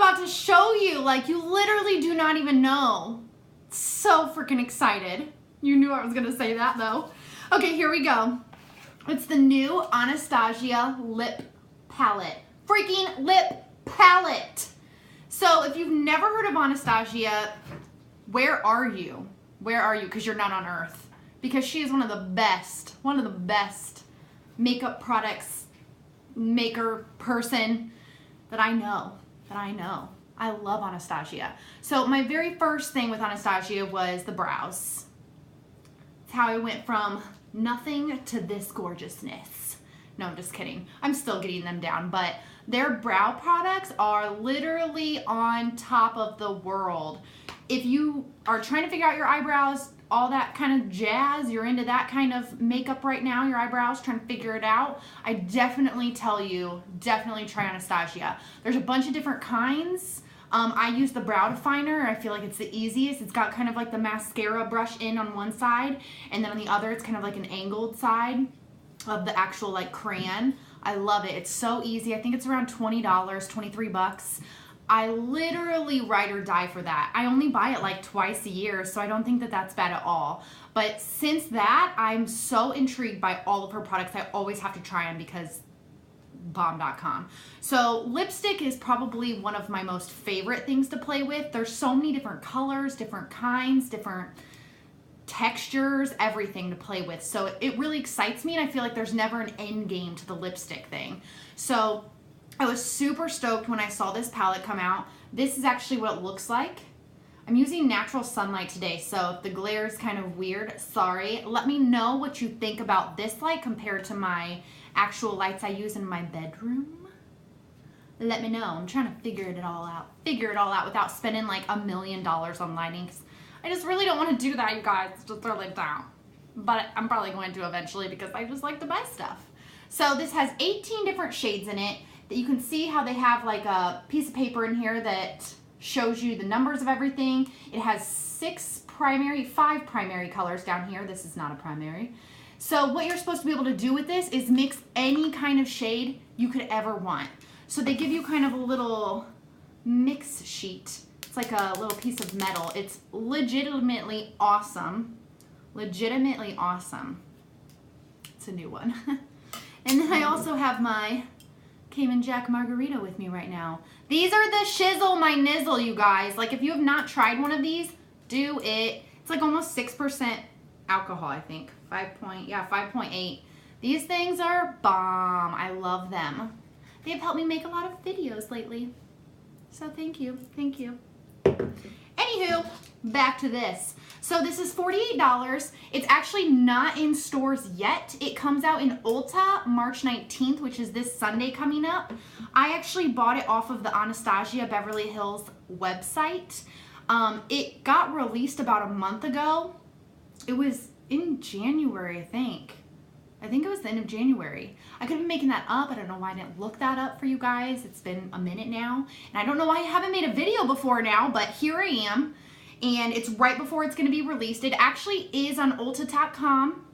about to show you. Like, you literally do not even know. So freaking excited. You knew I was going to say that, though. Okay, here we go. It's the new Anastasia lip palette. Freaking lip palette. So, if you've never heard of Anastasia, where are you? Where are you? Because you're not on Earth. Because she is one of the best makeup products maker person that I know. I love Anastasia. So my very first thing with Anastasia was the brows. It's how I went from nothing to this gorgeousness. No, I'm just kidding. I'm still getting them down, but their brow products are literally on top of the world. If you are trying to figure out your eyebrows, all that kind of jazz, you're into that kind of makeup right now, your eyebrows, trying to figure it out, I definitely tell you, definitely try Anastasia. There's a bunch of different kinds. I use the brow definer. I feel like it's the easiest. It's got kind of like the mascara brush in on one side, and then on the other, it's kind of like an angled side of the actual like crayon. I love it. It's so easy. I think it's around $20, 23 bucks. I literally ride or die for that. I only buy it like twice a year, so I don't think that that's bad at all. But since that, I'm so intrigued by all of her products. I always have to try them because bomb.com. So lipstick is probably one of my most favorite things to play with. There's so many different colors, different kinds, different textures, everything to play with. So it really excites me, and I feel like there's never an end game to the lipstick thing. So I was super stoked when I saw this palette come out. This is actually what it looks like. I'm using natural sunlight today, so if the glare is kind of weird, sorry. Let me know what you think about this light compared to my actual lights I use in my bedroom. Let me know. I'm trying to figure it all out without spending like $1 million on lighting. I just really don't want to do that, you guys. Just throw it down. But I'm probably going to eventually because I just like to buy stuff. So this has 18 different shades in it. That you can see how they have like a piece of paper in here that shows you the numbers of everything. It has 5 primary colors down here. This is not a primary. So what you're supposed to be able to do with this is mix any kind of shade you could ever want. So they give you kind of a little mix sheet. It's like a little piece of metal. It's legitimately awesome. Legitimately awesome. It's a new one. And then I also have my Cayman Jack Margarita with me right now. These are the shizzle my nizzle, you guys. Like, if you have not tried one of these, do it. It's like almost 6% alcohol, I think. 5.8. These things are bomb. I love them. They've helped me make a lot of videos lately. So thank you. Thank you. Anywho, back to this. So this is $48. It's actually not in stores yet. It comes out in Ulta March 19th, which is this Sunday coming up. I actually bought it off of the Anastasia Beverly Hills website. It got released about a month ago. It was in January, I think. I think it was the end of January. I could be making that up. I don't know why I didn't look that up for you guys. It's been a minute now. And I don't know why I haven't made a video before now, but here I am. And it's right before it's going to be released. It actually is on ULTA.com.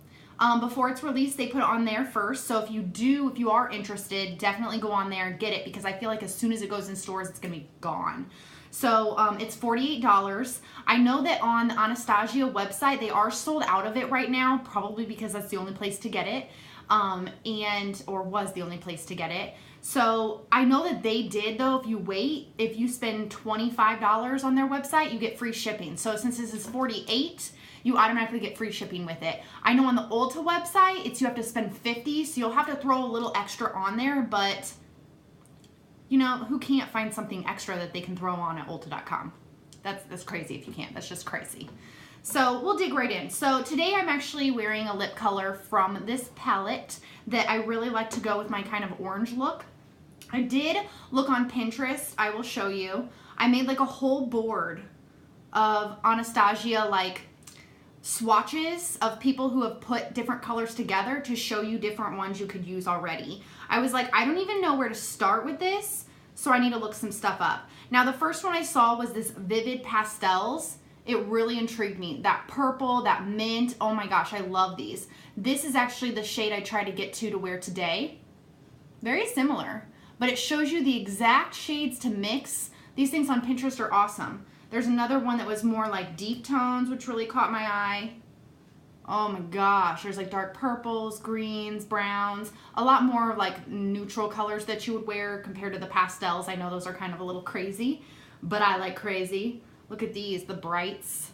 Before it's released, they put it on there first. So if you are interested, definitely go on there and get it, because I feel like as soon as it goes in stores, it's going to be gone. So it's $48. I know that on the Anastasia website, they are sold out of it right now, probably because that's the only place to get it, or was the only place to get it. So I know that they did, though, if you spend $25 on their website, you get free shipping. So since this is $48, you automatically get free shipping with it. I know on the Ulta website, you have to spend $50, so you'll have to throw a little extra on there, but you know, who can't find something extra that they can throw on at Ulta.com? That's crazy if you can't. That's just crazy. So we'll dig right in. So today I'm actually wearing a lip color from this palette that I really like to go with my kind of orange look. I did look on Pinterest. I will show you. I made like a whole board of Anastasia like swatches of people who have put different colors together to show you different ones you could use already. I was like, I don't even know where to start with this, so I need to look some stuff up. Now, the first one I saw was this Vivid Pastels. It really intrigued me. That purple, that mint, oh my gosh, I love these. This is actually the shade I try to get to wear today. Very similar, but it shows you the exact shades to mix, These things on Pinterest are awesome. There's another one that was more like deep tones, which really caught my eye. Oh my gosh, there's like dark purples, greens, browns, a lot more like neutral colors that you would wear compared to the pastels. I know those are kind of a little crazy, but I like crazy. Look at these, the brights.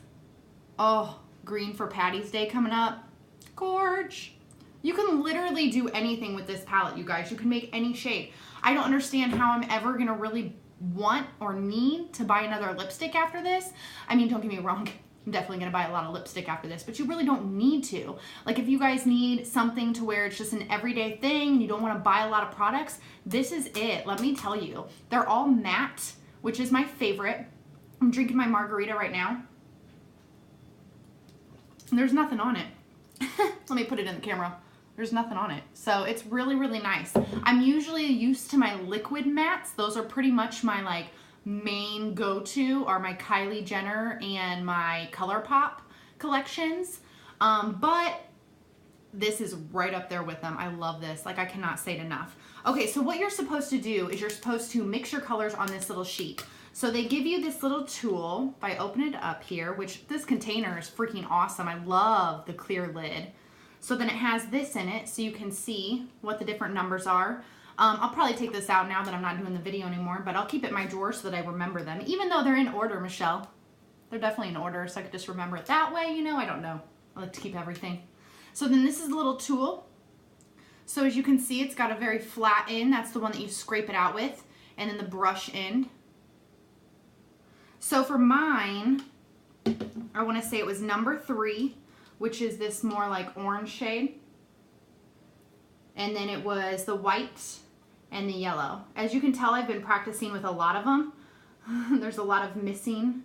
Oh, green for Patty's Day coming up. Gorge. You can literally do anything with this palette, you guys. You can make any shade. I don't understand how I'm ever gonna really want or need to buy another lipstick after this. I mean, don't get me wrong. I'm definitely going to buy a lot of lipstick after this, but you really don't need to. Like if you guys need something to where it's just an everyday thing, you don't want to buy a lot of products, this is it. Let me tell you. They're all matte, which is my favorite. I'm drinking my margarita right now. And there's nothing on it. Let me put it in the camera. There's nothing on it. So it's really, really nice. I'm usually used to my liquid mattes. Those are pretty much my like main go-to, are my Kylie Jenner and my ColourPop collections. But this is right up there with them. I love this. Like I cannot say it enough. Okay, so what you're supposed to do is you're supposed to mix your colors on this little sheet. So they give you this little tool. If I open it up here, which this container is freaking awesome. I love the clear lid. So then it has this in it so you can see what the different numbers are. I'll probably take this out now that I'm not doing the video anymore, but I'll keep it in my drawer so that I remember them. Even though they're in order, Michelle. They're definitely in order, so I could just remember it that way, you know? I don't know. I like to keep everything. So then this is a little tool. So as you can see, it's got a very flat end. That's the one that you scrape it out with. And then the brush end. So for mine, I want to say it was number 3, which is this more like orange shade. And then it was the white and the yellow. As you can tell, I've been practicing with a lot of them. There's a lot of missing.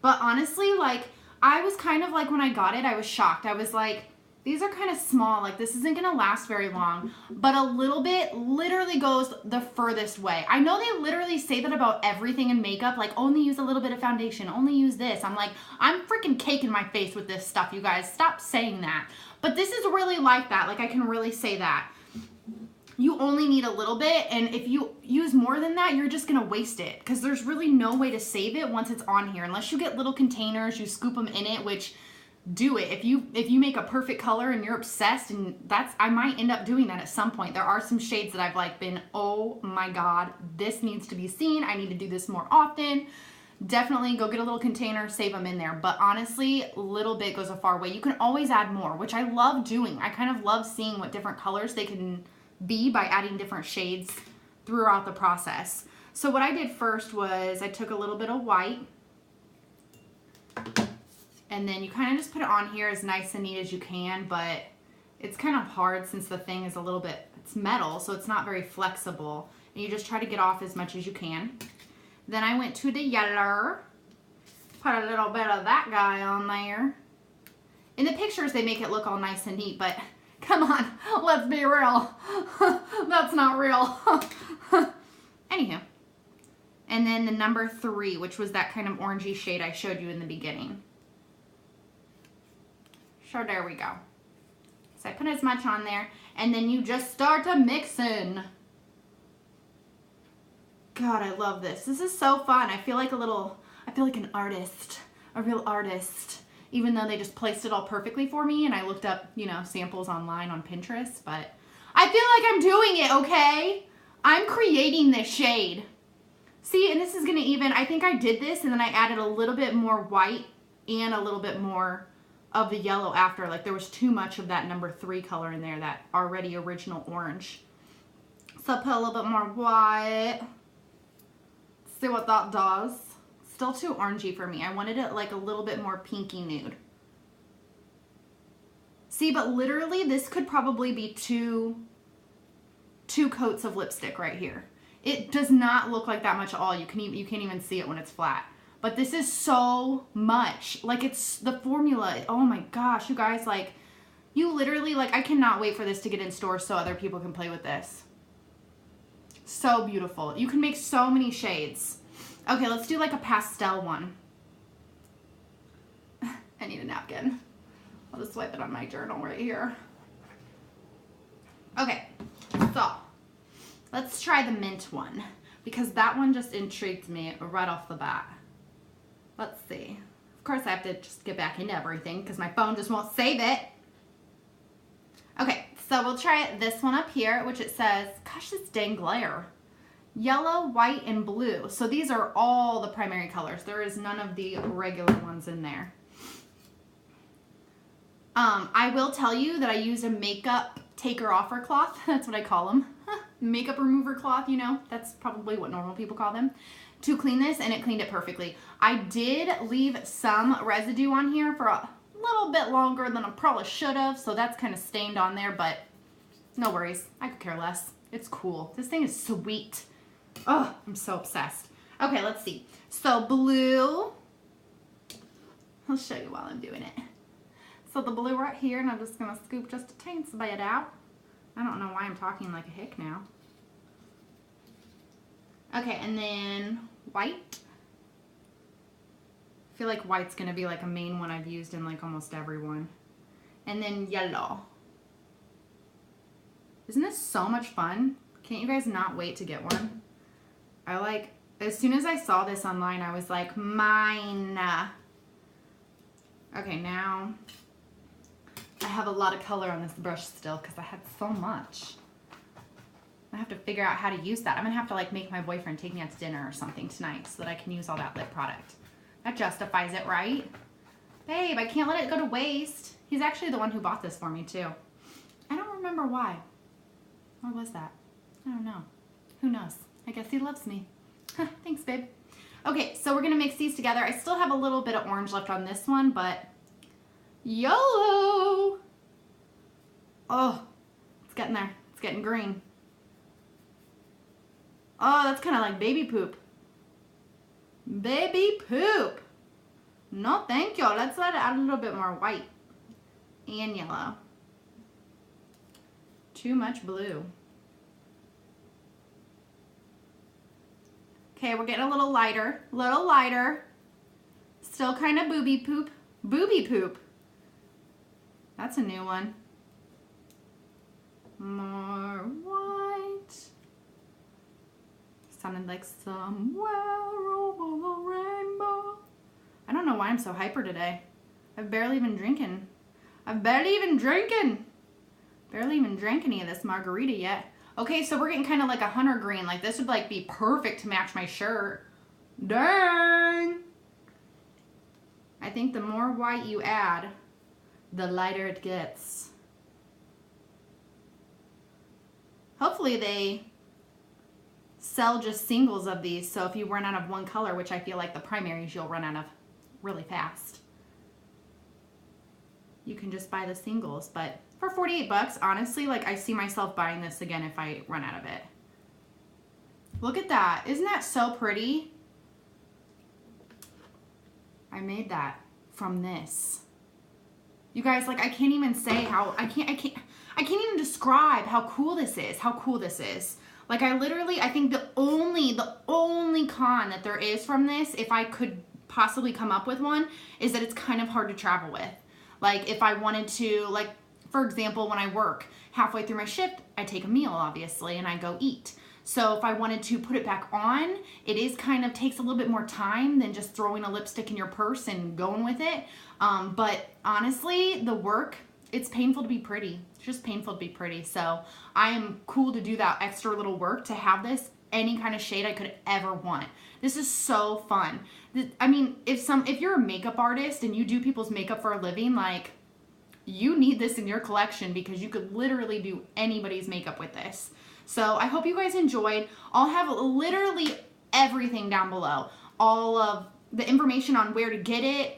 But honestly, like, I was kind of like, when I got it, I was shocked. I was like, these are kind of small. Like, this isn't going to last very long. But a little bit literally goes the furthest way. I know they literally say that about everything in makeup. Like, only use a little bit of foundation. Only use this. I'm like, I'm freaking caking my face with this stuff, you guys. Stop saying that. But this is really like that. Like, I can really say that. You only need a little bit, and if you use more than that, you're just gonna waste it because there's really no way to save it once it's on here. Unless you get little containers, you scoop them in it, which do it. If you make a perfect color and you're obsessed, and I might end up doing that at some point. There are some shades that I've like been, oh my God, this needs to be seen. I need to do this more often. Definitely go get a little container, save them in there. But honestly, a little bit goes a far way. You can always add more, which I love doing. I kind of love seeing what different colors they can be by adding different shades throughout the process. So what I did first was I took a little bit of white, and then you kind of just put it on here as nice and neat as you can, but it's kind of hard since the thing is a little bit, it's metal, so it's not very flexible, and you just try to get off as much as you can. Then I went to the yellow, put a little bit of that guy on there. In the pictures they make it look all nice and neat, but come on, let's be real. That's not real. Anywho. And then the number 3, which was that kind of orangey shade I showed you in the beginning. So there we go. So I put as much on there, and then you just start to mixing. God, I love this. This is so fun. I feel like an artist, a real artist. Even though they just placed it all perfectly for me, and I looked up, you know, samples online on Pinterest, but I feel like I'm doing it, okay? I'm creating this shade. See, and this is gonna even, I think I did this, and then I added a little bit more white and a little bit more of the yellow after. Like, there was too much of that number 3 color in there, that already original orange. So I put a little bit more white. See what that does. Still too orangey for me. I wanted it like a little bit more pinky nude. See, but literally this could probably be two coats of lipstick right here. It does not look like that much at all. You can't even see it when it's flat. But this is so much. Like, it's the formula. Oh my gosh, you guys, like, you literally, like, I cannot wait for this to get in stores so other people can play with this. So beautiful. You can make so many shades. Okay, let's do like a pastel one. I need a napkin. I'll just wipe it on my journal right here. Okay, so let's try the mint one. because that one just intrigued me right off the bat. Let's see. Of course, I have to just get back into everything because my phone just won't save it. Okay, so we'll try this one up here, which it says, gosh, this dang glare. Yellow, white, and blue. So these are all the primary colors. There is none of the regular ones in there. I will tell you that I used a makeup taker-offer cloth. That's what I call them. Makeup remover cloth, you know. That's probably what normal people call them. To clean this, and it cleaned it perfectly. I did leave some residue on here for a little bit longer than I probably should have, so that's kind of stained on there, but no worries. I could care less. It's cool. This thing is sweet. Oh, I'm so obsessed. Okay, let's see. So blue. I'll show you while I'm doing it. So the blue right here, and I'm just going to scoop just a teensy bit out. I don't know why I'm talking like a hick now. Okay, and then white. I feel like white's going to be like a main one I've used in like almost every one. And then yellow. Isn't this so much fun? Can't you guys not wait to get one? I like, as soon as I saw this online, I was like, mine. Okay, now I have a lot of color on this brush still because I had so much. I have to figure out how to use that. I'm going to have to like make my boyfriend take me out to dinner or something tonight so that I can use all that lip product. That justifies it, right? Babe, I can't let it go to waste. He's actually the one who bought this for me too. I don't remember why. Why was that? I don't know. Who knows? I guess he loves me. Thanks, babe. Okay, so we're going to mix these together. I still have a little bit of orange left on this one, but YOLO! Oh, it's getting there. It's getting green. Oh, that's kind of like baby poop. Baby poop. No, thank you. Let's let it add a little bit more white and yellow. Too much blue. Okay, we're getting a little lighter. Little lighter. Still kind of booby poop. Booby poop. That's a new one. More white. Sounded like somewhere over the rainbow. I don't know why I'm so hyper today. I've barely even drinking. Barely even drank any of this margarita yet. Okay, so we're getting kind of like a hunter green. Like this would like be perfect to match my shirt. Dang! I think the more white you add, the lighter it gets. Hopefully they sell just singles of these, so if you run out of one color, which I feel like the primaries you'll run out of really fast, you can just buy the singles. But for 48 bucks, honestly, like I see myself buying this again if I run out of it. Look at that. Isn't that so pretty? I made that from this. You guys, like I can't even say how, I can't even describe how cool this is. How cool this is. Like I think the only con that there is from this, if I could possibly come up with one, is that it's kind of hard to travel with. Like if I wanted to, like for example, when I work, halfway through my shift, I take a meal obviously and I go eat. So if I wanted to put it back on, it is kind of takes a little bit more time than just throwing a lipstick in your purse and going with it. But honestly, the work, it's painful to be pretty. It's just painful to be pretty. So I am cool to do that extra little work to have this any kind of shade I could ever want. This is so fun. I mean, if you're a makeup artist and you do people's makeup for a living, like you need this in your collection because you could literally do anybody's makeup with this. So I hope you guys enjoyed. I'll have literally everything down below. All of the information on where to get it,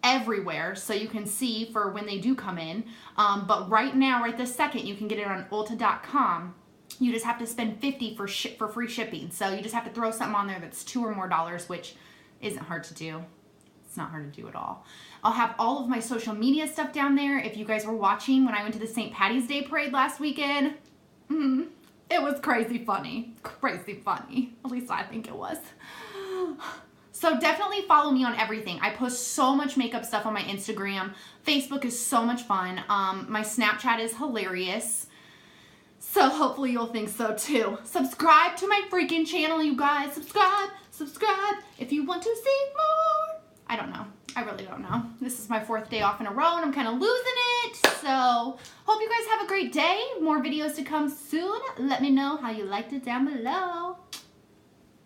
everywhere, so you can see for when they do come in. But right now, right this second, you can get it on ULTA.com. You just have to spend $50 for free shipping. So you just have to throw something on there that's $2 or more, which isn't hard to do. It's not hard to do at all. I'll have all of my social media stuff down there. If you guys were watching when I went to the St. Patty's Day parade last weekend, it was crazy funny. Crazy funny. At least I think it was. So definitely follow me on everything. I post so much makeup stuff on my Instagram. Facebook is so much fun. My Snapchat is hilarious. So hopefully you'll think so too. Subscribe to my freaking channel, you guys. Subscribe if you want to see more. I don't know. I really don't know. This is my 4th day off in a row and I'm kind of losing it. So hope you guys have a great day. More videos to come soon. Let me know how you liked it down below.